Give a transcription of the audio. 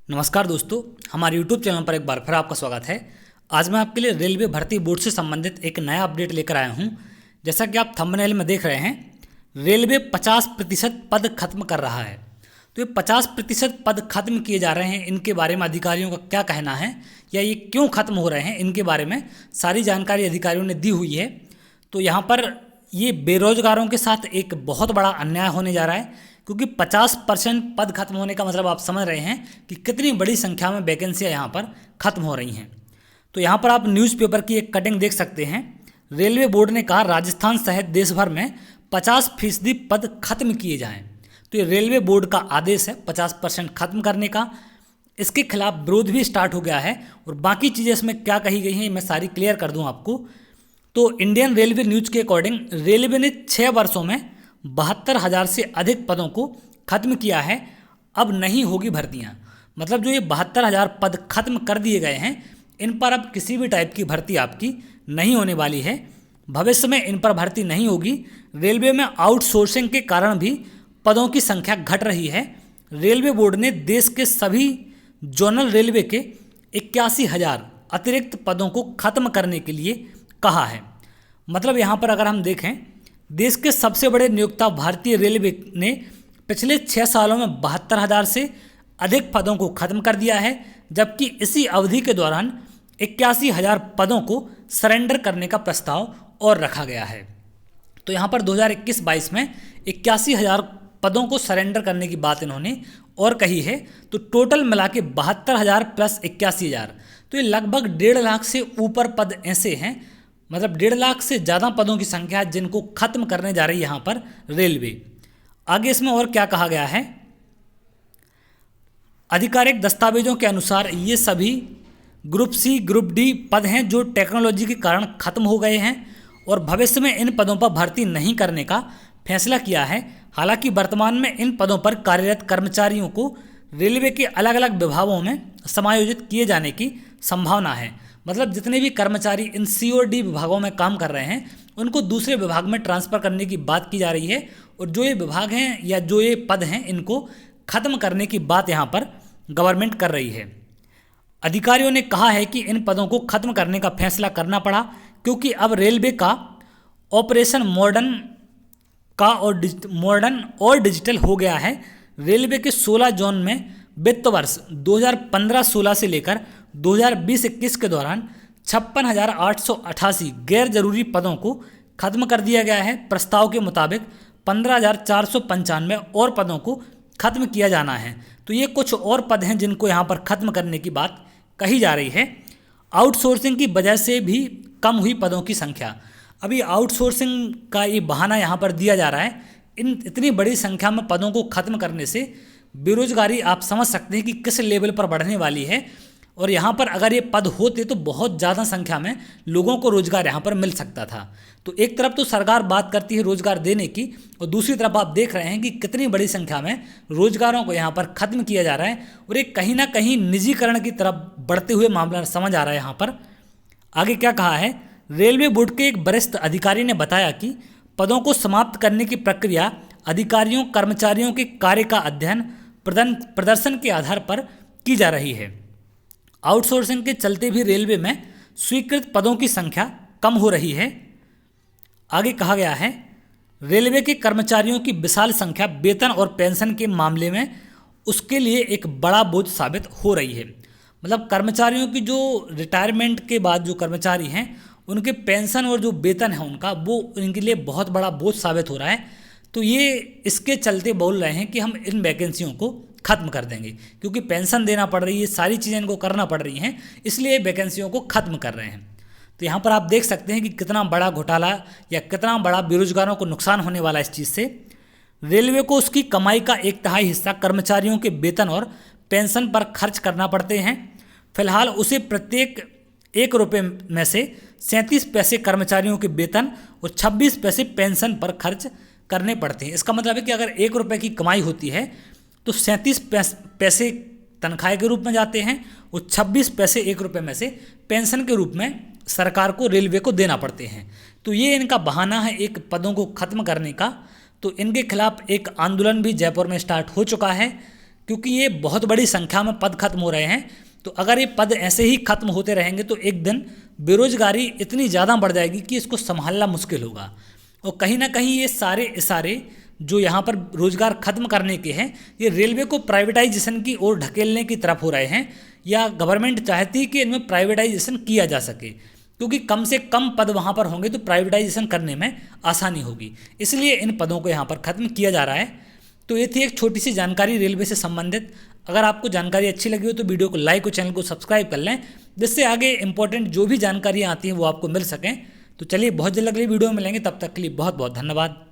नमस्कार दोस्तों, हमारे YouTube चैनल पर एक बार फिर आपका स्वागत है। आज मैं आपके लिए रेलवे भर्ती बोर्ड से संबंधित एक नया अपडेट लेकर आया हूं। जैसा कि आप थंबनेल में देख रहे हैं, रेलवे 50% पद खत्म कर रहा है। तो ये 50% पद खत्म किए जा रहे हैं, इनके बारे में अधिकारियों का क्या कहना है या ये क्यों खत्म हो रहे हैं, इनके बारे में सारी जानकारी अधिकारियों ने दी हुई है। तो यहाँ पर ये बेरोजगारों के साथ एक बहुत बड़ा अन्याय होने जा रहा है, क्योंकि 50% पद खत्म होने का मतलब आप समझ रहे हैं कि कितनी बड़ी संख्या में वैकेंसियां यहाँ पर खत्म हो रही हैं। तो यहाँ पर आप न्यूज़पेपर की एक कटिंग देख सकते हैं। रेलवे बोर्ड ने कहा राजस्थान सहित देश भर में 50% पद खत्म किए जाएं। तो ये रेलवे बोर्ड का आदेश है 50% खत्म करने का। इसके खिलाफ विरोध भी स्टार्ट हो गया है और बाकी चीज़ें इसमें क्या कही गई हैं मैं सारी क्लियर कर दूँ आपको। तो इंडियन रेलवे न्यूज़ के अकॉर्डिंग रेलवे ने 6 वर्षों में 72,000 से अधिक पदों को खत्म किया है। अब नहीं होगी भर्तियां, मतलब जो ये 72,000 पद खत्म कर दिए गए हैं, इन पर अब किसी भी टाइप की भर्ती आपकी नहीं होने वाली है। भविष्य में इन पर भर्ती नहीं होगी। रेलवे में आउटसोर्सिंग के कारण भी पदों की संख्या घट रही है। रेलवे बोर्ड ने देश के सभी जोनल रेलवे के 81,000 अतिरिक्त पदों को खत्म करने के लिए कहा है। मतलब यहाँ पर अगर हम देखें, देश के सबसे बड़े नियोक्ता भारतीय रेलवे ने पिछले 6 सालों में 72,000 से अधिक पदों को खत्म कर दिया है, जबकि इसी अवधि के दौरान 81,000 पदों को सरेंडर करने का प्रस्ताव और रखा गया है। तो यहाँ पर 2021-22 में 81,000 पदों को सरेंडर करने की बात इन्होंने और कही है। तो टोटल मिला के 72,000 प्लस 81,000, तो ये लगभग 1.5 लाख से ऊपर पद ऐसे हैं, मतलब 1.5 लाख से ज़्यादा पदों की संख्या है जिनको खत्म करने जा रही है यहाँ पर रेलवे। आगे इसमें और क्या कहा गया है, आधिकारिक दस्तावेजों के अनुसार ये सभी ग्रुप सी ग्रुप डी पद हैं जो टेक्नोलॉजी के कारण खत्म हो गए हैं और भविष्य में इन पदों पर भर्ती नहीं करने का फैसला किया है। हालांकि वर्तमान में इन पदों पर कार्यरत कर्मचारियों को रेलवे के अलग अलग विभागों में समायोजित किए जाने की संभावना है। मतलब जितने भी कर्मचारी इन सी और डी विभागों में काम कर रहे हैं, उनको दूसरे विभाग में ट्रांसफ़र करने की बात की जा रही है और जो ये विभाग हैं या जो ये पद हैं, इनको ख़त्म करने की बात यहाँ पर गवर्नमेंट कर रही है। अधिकारियों ने कहा है कि इन पदों को खत्म करने का फैसला करना पड़ा क्योंकि अब रेलवे का ऑपरेशन मॉडर्न और डिजिटल हो गया है। रेलवे के 16 जोन में वित्त वर्ष 2015-16 से लेकर 2020-21 के दौरान 56,888 गैर जरूरी पदों को खत्म कर दिया गया है। प्रस्ताव के मुताबिक 15,495 और पदों को खत्म किया जाना है। तो ये कुछ और पद हैं जिनको यहाँ पर खत्म करने की बात कही जा रही है। आउटसोर्सिंग की वजह से भी कम हुई पदों की संख्या। अभी आउटसोर्सिंग का ये बहाना यहाँ पर दिया जा रहा है। इतनी बड़ी संख्या में पदों को खत्म करने से बेरोजगारी आप समझ सकते हैं कि किस लेवल पर बढ़ने वाली है। और यहाँ पर अगर ये पद होते तो बहुत ज़्यादा संख्या में लोगों को रोजगार यहाँ पर मिल सकता था। तो एक तरफ तो सरकार बात करती है रोजगार देने की और दूसरी तरफ आप देख रहे हैं कि कितनी बड़ी संख्या में रोजगारों को यहाँ पर खत्म किया जा रहा है और एक कहीं ना कहीं निजीकरण की तरफ बढ़ते हुए मामला समझ आ रहा है। यहाँ पर आगे क्या कहा है, रेलवे बोर्ड के एक वरिष्ठ अधिकारी ने बताया कि पदों को समाप्त करने की प्रक्रिया अधिकारियों कर्मचारियों के कार्य का अध्ययन प्रदर्शन के आधार पर की जा रही है। आउटसोर्सिंग के चलते भी रेलवे में स्वीकृत पदों की संख्या कम हो रही है। आगे कहा गया है, रेलवे के कर्मचारियों की विशाल संख्या वेतन और पेंशन के मामले में उसके लिए एक बड़ा बोझ साबित हो रही है। मतलब कर्मचारियों की जो रिटायरमेंट के बाद जो कर्मचारी हैं, उनके पेंशन और जो वेतन है उनका, वो इनके लिए बहुत बड़ा बोझ साबित हो रहा है। तो ये इसके चलते बोल रहे हैं कि हम इन वैकेंसियों को खत्म कर देंगे, क्योंकि पेंशन देना पड़ रही है, सारी चीज़ें इनको करना पड़ रही हैं, इसलिए वैकेंसियों को खत्म कर रहे हैं। तो यहाँ पर आप देख सकते हैं कि कितना बड़ा घोटाला या कितना बड़ा बेरोजगारों को नुकसान होने वाला है इस चीज़ से। रेलवे को उसकी कमाई का 1/3 हिस्सा कर्मचारियों के वेतन और पेंशन पर खर्च करना पड़ते हैं। फिलहाल उसे प्रत्येक 1 रुपये में से 37 पैसे कर्मचारियों के वेतन और 26 पैसे पेंशन पर खर्च करने पड़ते हैं। इसका मतलब है कि अगर 1 रुपये की कमाई होती है तो 37 पैसे तनख्वाह के रूप में जाते हैं और 26 पैसे 1 रुपये में से पेंशन के रूप में सरकार को, रेलवे को देना पड़ते हैं। तो ये इनका बहाना है एक पदों को खत्म करने का। तो इनके खिलाफ एक आंदोलन भी जयपुर में स्टार्ट हो चुका है क्योंकि ये बहुत बड़ी संख्या में पद खत्म हो रहे हैं। तो अगर ये पद ऐसे ही खत्म होते रहेंगे तो एक दिन बेरोजगारी इतनी ज़्यादा बढ़ जाएगी कि इसको संभालना मुश्किल होगा। और कहीं ना कहीं ये सारे इशारे जो यहाँ पर रोजगार खत्म करने के हैं, ये रेलवे को प्राइवेटाइजेशन की ओर ढकेलने की तरफ हो रहे हैं, या गवर्नमेंट चाहती है कि इनमें प्राइवेटाइजेशन किया जा सके, क्योंकि कम से कम पद वहाँ पर होंगे तो प्राइवेटाइजेशन करने में आसानी होगी, इसलिए इन पदों को यहाँ पर खत्म किया जा रहा है। तो ये थी एक छोटी सी जानकारी रेलवे से संबंधित। अगर आपको जानकारी अच्छी लगी हो तो वीडियो को लाइक और चैनल को सब्सक्राइब कर लें, जिससे आगे इंपॉर्टेंट जो भी जानकारियाँ आती हैं वो आपको मिल सकें। तो चलिए बहुत जल्द अगली वीडियो में मिलेंगे, तब तक के लिए बहुत बहुत धन्यवाद।